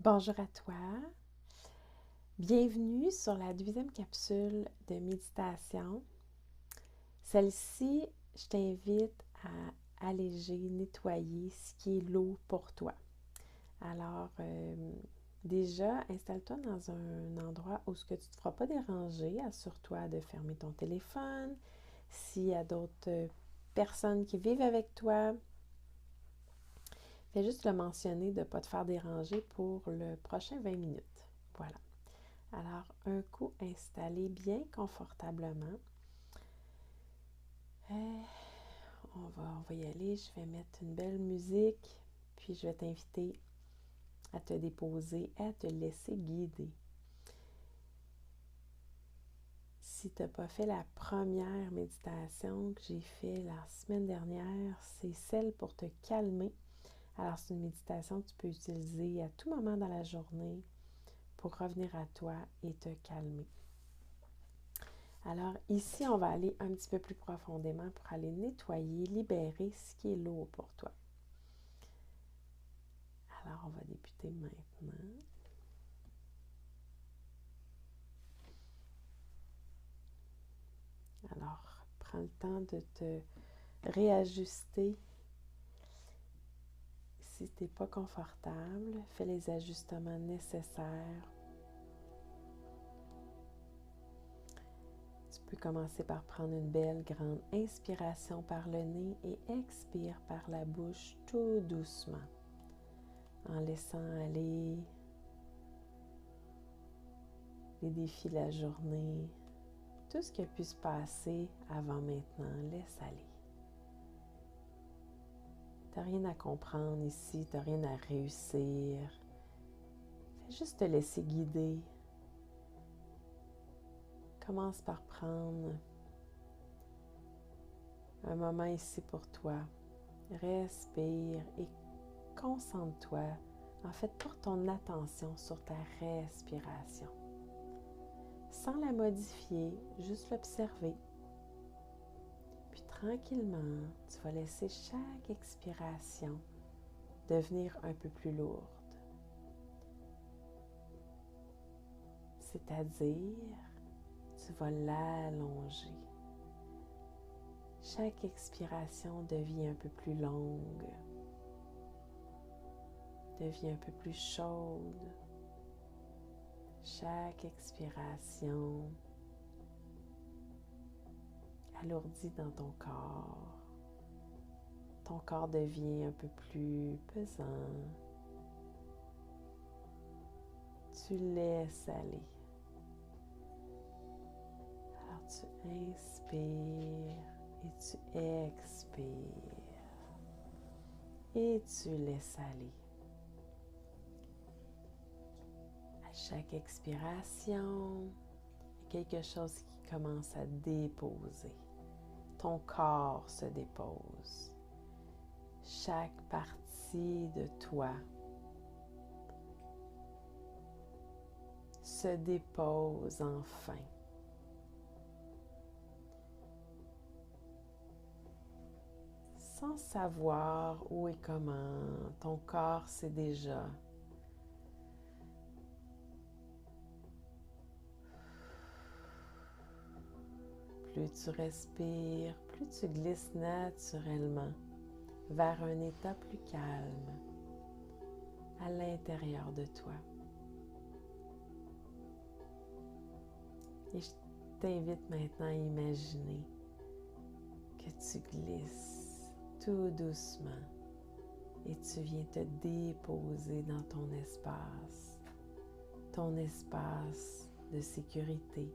Bonjour à toi, bienvenue sur la deuxième capsule de méditation. Celle-ci, je t'invite à alléger, nettoyer ce qui est lourd pour toi. Alors, déjà, installe-toi dans un endroit où tu ne te feras pas déranger. Assure-toi de fermer ton téléphone. S'il y a d'autres personnes qui vivent avec toi, fais juste le mentionner de ne pas te faire déranger pour le prochain 20 minutes. Voilà. Alors, un coup installé bien confortablement. On va y aller. Je vais mettre une belle musique, puis je vais t'inviter à te déposer, à te laisser guider. Si tu n'as pas fait la première méditation que j'ai faite la semaine dernière, c'est celle pour te calmer. Alors, c'est une méditation que tu peux utiliser à tout moment dans la journée pour revenir à toi et te calmer. Alors ici, on va aller un petit peu plus profondément pour aller nettoyer, libérer ce qui est lourd pour toi. Alors, on va débuter maintenant. Alors, prends le temps de te réajuster. Si tu n'es pas confortable, fais les ajustements nécessaires. Tu peux commencer par prendre une belle grande inspiration par le nez et expire par la bouche tout doucement, en laissant aller les défis de la journée, tout ce qui a pu se passer avant maintenant, laisse aller. Tu n'as rien à comprendre ici, tu n'as rien à réussir. Fais juste te laisser guider. Commence par prendre un moment ici pour toi. Respire et concentre-toi. En fait, porte ton attention sur ta respiration. Sans la modifier, juste l'observer. Puis tranquillement, tu vas laisser chaque expiration devenir un peu plus lourde. C'est-à-dire, tu vas l'allonger. Chaque expiration devient un peu plus longue, devient un peu plus chaude. Chaque expiration alourdit dans ton corps. Ton corps devient un peu plus pesant. Tu laisses aller. Alors tu inspires et tu expires. Et tu laisses aller. À chaque expiration, il y a quelque chose qui commence à déposer. Ton corps se dépose. Chaque partie de toi se dépose enfin. Sans savoir où et comment, ton corps sait déjà. Plus tu respires, plus tu glisses naturellement vers un état plus calme à l'intérieur de toi. Et je t'invite maintenant à imaginer que tu glisses tout doucement et tu viens te déposer dans ton espace de sécurité.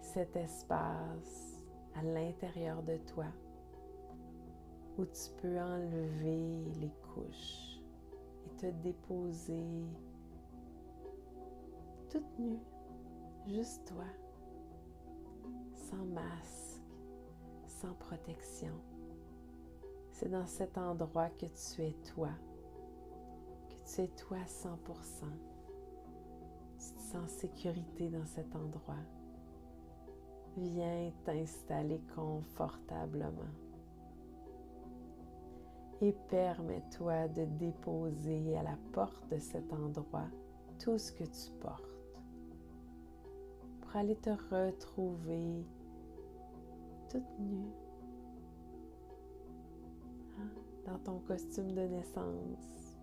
Cet espace à l'intérieur de toi où tu peux enlever les couches et te déposer toute nue, juste toi, sans masque, sans protection. C'est dans cet endroit que tu es toi 100%. Tu te sens en sécurité dans cet endroit. Viens t'installer confortablement. Et permets-toi de déposer à la porte de cet endroit tout ce que tu portes pour aller te retrouver toute nue, hein, dans ton costume de naissance.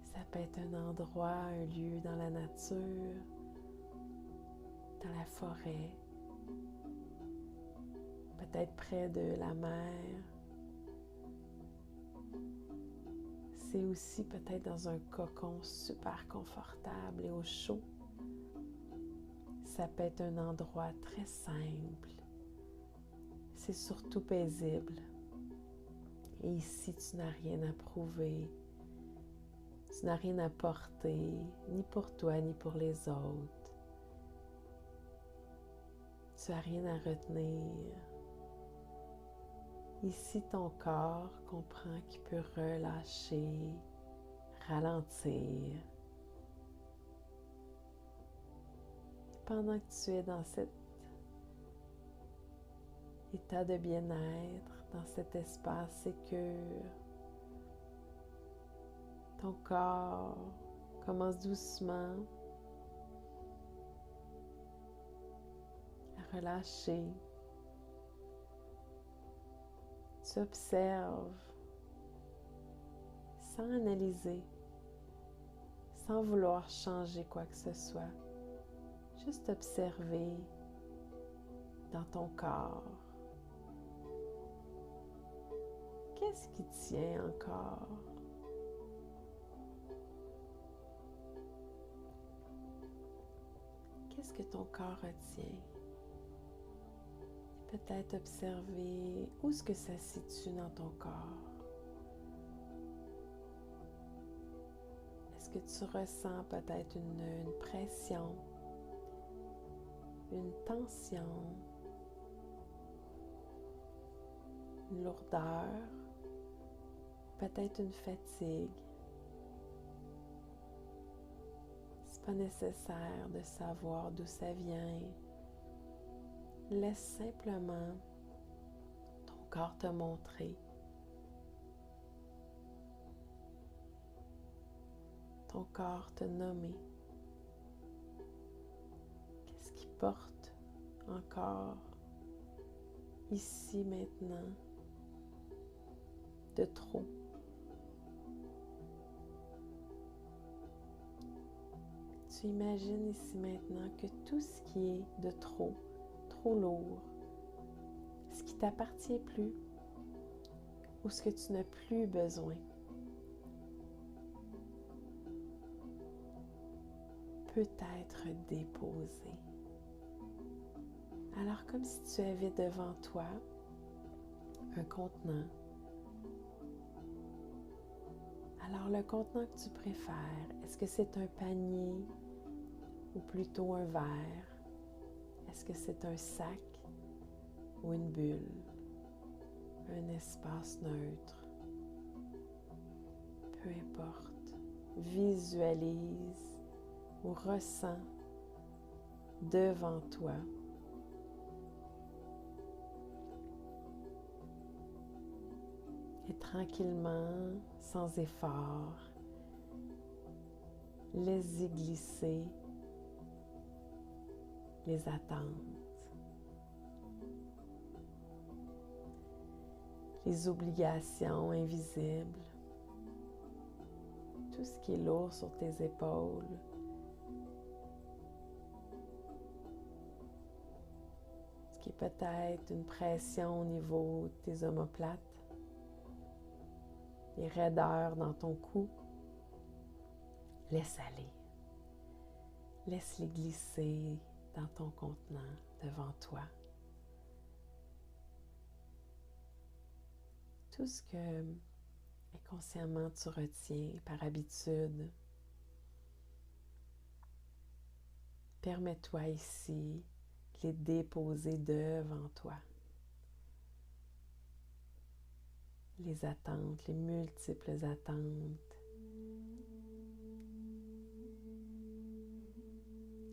Ça peut être un endroit, un lieu dans la nature, dans la forêt, peut-être près de la mer. C'est aussi peut-être dans un cocon super confortable et au chaud. Ça peut être un endroit très simple. C'est surtout paisible. Et ici, tu n'as rien à prouver. Tu n'as rien à porter, ni pour toi, ni pour les autres. Tu n'as rien à retenir. Ici, ton corps comprend qu'il peut relâcher, ralentir. Pendant que tu es dans cet état de bien-être, dans cet espace sécure, ton corps commence doucement à relâcher. Tu observes sans analyser, sans vouloir changer quoi que ce soit. Juste observer dans ton corps. Qu'est-ce qui tient encore? Qu'est-ce que ton corps retient? Peut-être observer où est-ce que ça se situe dans ton corps. Est-ce que tu ressens peut-être une pression, une tension, une lourdeur, peut-être une fatigue? C'est pas nécessaire de savoir d'où ça vient. Laisse simplement ton corps te montrer. Ton corps te nommer. Qu'est-ce qui porte encore, ici maintenant, de trop? Tu imagines ici maintenant que tout ce qui est de trop lourd, ce qui t'appartient plus ou ce que tu n'as plus besoin, peut être déposé. Alors comme si tu avais devant toi un contenant. Alors le contenant que tu préfères, est-ce que c'est un panier ou plutôt un verre? Est-ce que c'est un sac ou une bulle? Un espace neutre? Peu importe. Visualise ou ressens devant toi et tranquillement, sans effort, laisse-y glisser les attentes, les obligations invisibles, tout ce qui est lourd sur tes épaules. Ce qui est peut-être une pression au niveau de tes omoplates, les raideurs dans ton cou. Laisse aller. Laisse-les glisser dans ton contenant devant toi. Tout ce que inconsciemment tu retiens par habitude, permets-toi ici de les déposer devant toi. Les attentes, les multiples attentes.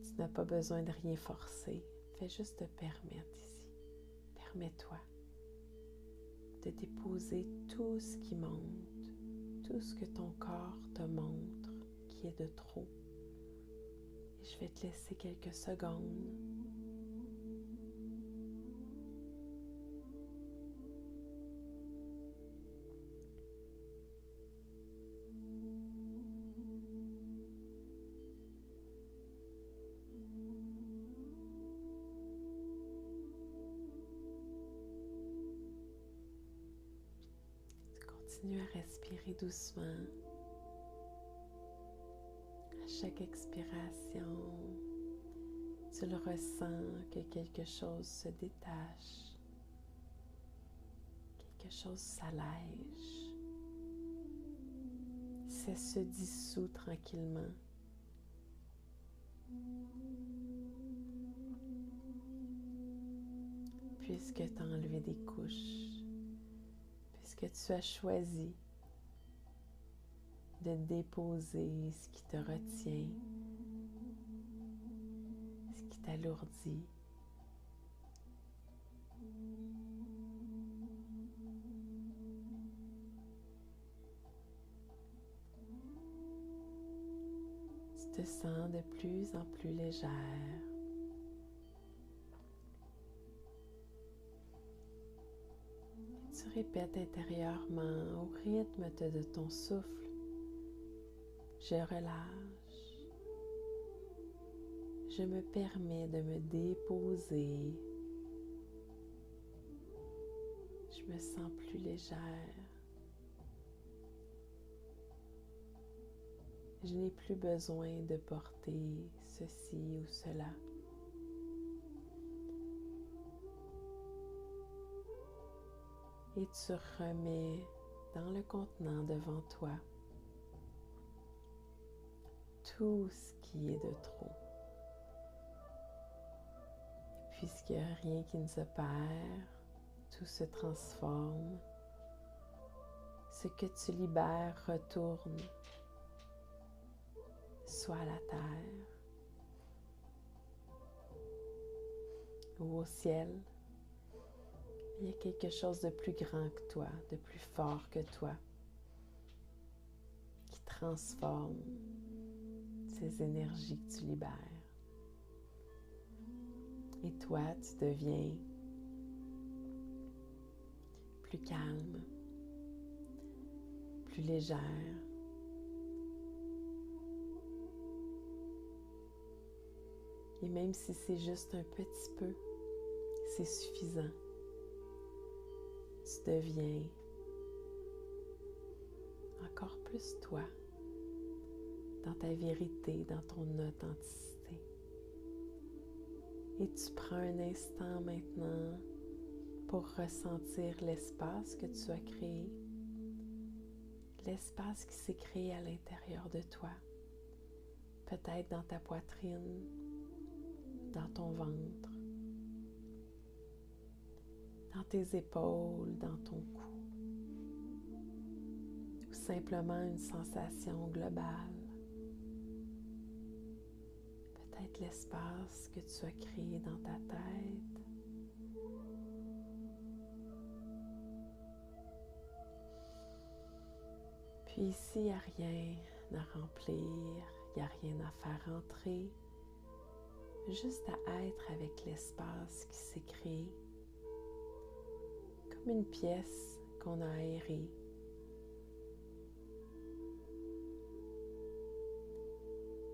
Tu n'as pas besoin de rien forcer. Fais juste te permettre ici. Permets-toi de déposer tout ce qui monte, tout ce que ton corps te montre qui est de trop. Et je vais te laisser quelques secondes. Continue à respirer doucement. À chaque expiration, tu le ressens que quelque chose se détache, quelque chose s'allège, se dissout tranquillement. Puisque tu as enlevé des couches, puisque tu as choisi de déposer ce qui te retient, ce qui t'alourdit. Tu te sens de plus en plus légère. Tu répètes intérieurement au rythme de ton souffle. Je relâche. Je me permets de me déposer. Je me sens plus légère. Je n'ai plus besoin de porter ceci ou cela. Et tu remets dans le contenant devant toi tout ce qui est de trop. Puisqu'il n'y a rien qui ne se perd, tout se transforme. Ce que tu libères retourne soit à la terre ou au ciel. Il y a quelque chose de plus grand que toi, de plus fort que toi, qui transforme ces énergies que tu libères. Et toi, tu deviens plus calme, plus légère. Et même si c'est juste un petit peu, c'est suffisant. Tu deviens encore plus toi, dans ta vérité, dans ton authenticité. Et tu prends un instant maintenant pour ressentir l'espace que tu as créé, l'espace qui s'est créé à l'intérieur de toi, peut-être dans ta poitrine, dans ton ventre, dans tes épaules, dans ton cou, ou simplement une sensation globale. Peut-être l'espace que tu as créé dans ta tête. Puis ici, il n'y a rien à remplir, il n'y a rien à faire entrer, juste à être avec l'espace qui s'est créé, comme une pièce qu'on a aérée.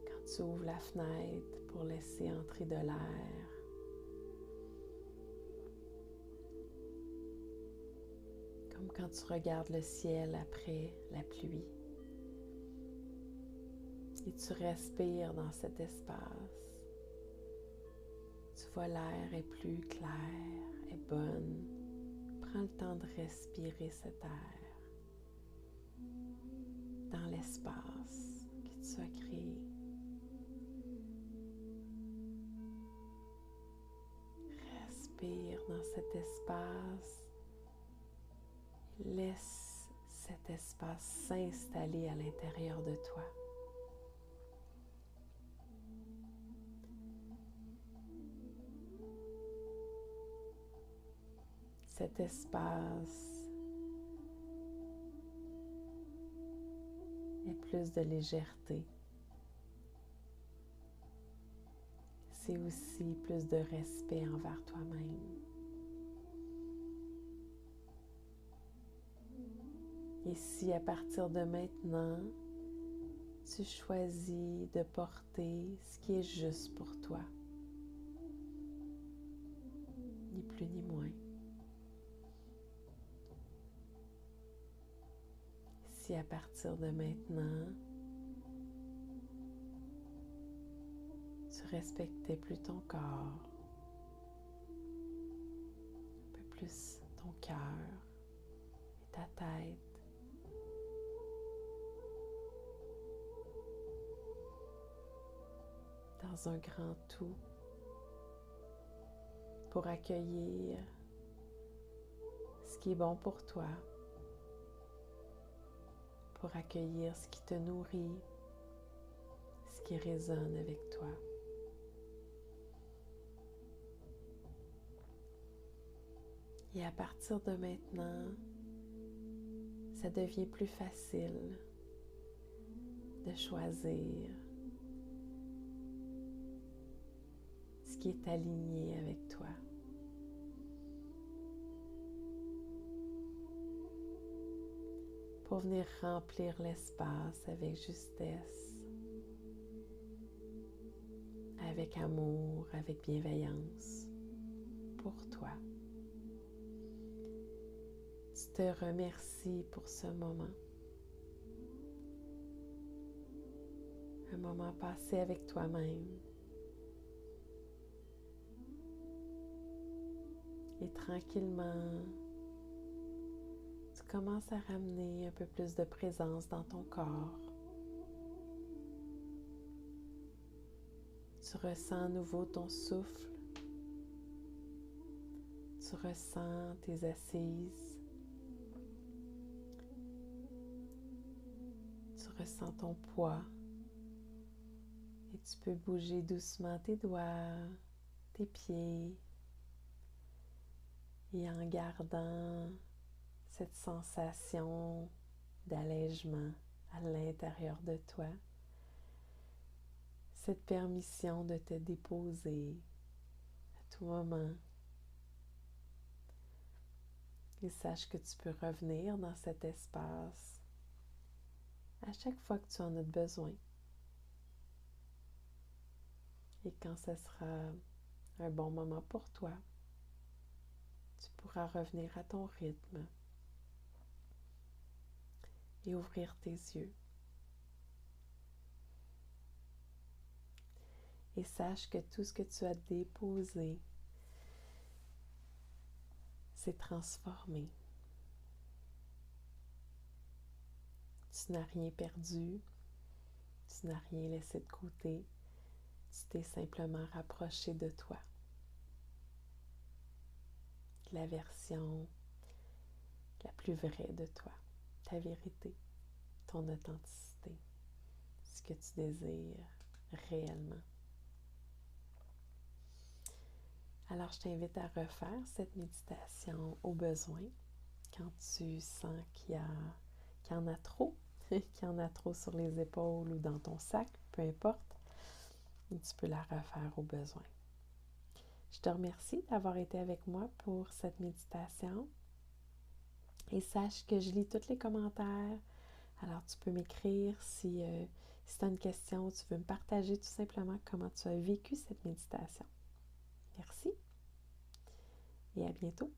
Quand tu ouvres la fenêtre pour laisser entrer de l'air, comme quand tu regardes le ciel après la pluie et tu respires dans cet espace. Tu vois l'air est plus clair, est bonne. Prends le temps de respirer cet air dans l'espace que tu as créé. Respire dans cet espace. Laisse cet espace s'installer à l'intérieur de toi. Cet espace plus de légèreté. C'est aussi plus de respect envers toi-même. Et si à partir de maintenant, tu choisis de porter ce qui est juste pour toi, ni plus ni moins. Si à partir de maintenant, tu respectais plus ton corps, un peu plus ton cœur et ta tête, dans un grand tout, pour accueillir ce qui est bon pour toi, pour accueillir ce qui te nourrit, ce qui résonne avec toi. Et à partir de maintenant, ça devient plus facile de choisir ce qui est aligné avec toi. Pour venir remplir l'espace avec justesse, avec amour, avec bienveillance, pour toi. Tu te remercies pour ce moment. Un moment passé avec toi-même. Et tranquillement, tu commences à ramener un peu plus de présence dans ton corps. Tu ressens à nouveau ton souffle. Tu ressens tes assises. Tu ressens ton poids. Et tu peux bouger doucement tes doigts, tes pieds. Et en gardant cette sensation d'allègement à l'intérieur de toi, cette permission de te déposer à tout moment. Et sache que tu peux revenir dans cet espace à chaque fois que tu en as besoin. Et quand ce sera un bon moment pour toi, tu pourras revenir à ton rythme et ouvrir tes yeux. Et sache que tout ce que tu as déposé s'est transformé. Tu n'as rien perdu, tu n'as rien laissé de côté, tu t'es simplement rapproché de toi, de la version la plus vraie de toi, ta vérité, ton authenticité, ce que tu désires réellement. Alors, je t'invite à refaire cette méditation au besoin quand tu sens qu'il y en a trop, qu'il y en a trop sur les épaules ou dans ton sac, peu importe, et tu peux la refaire au besoin. Je te remercie d'avoir été avec moi pour cette méditation et sache que je lis tous les commentaires. Alors, tu peux m'écrire si tu as une question, tu veux me partager tout simplement comment tu as vécu cette méditation. Merci et à bientôt.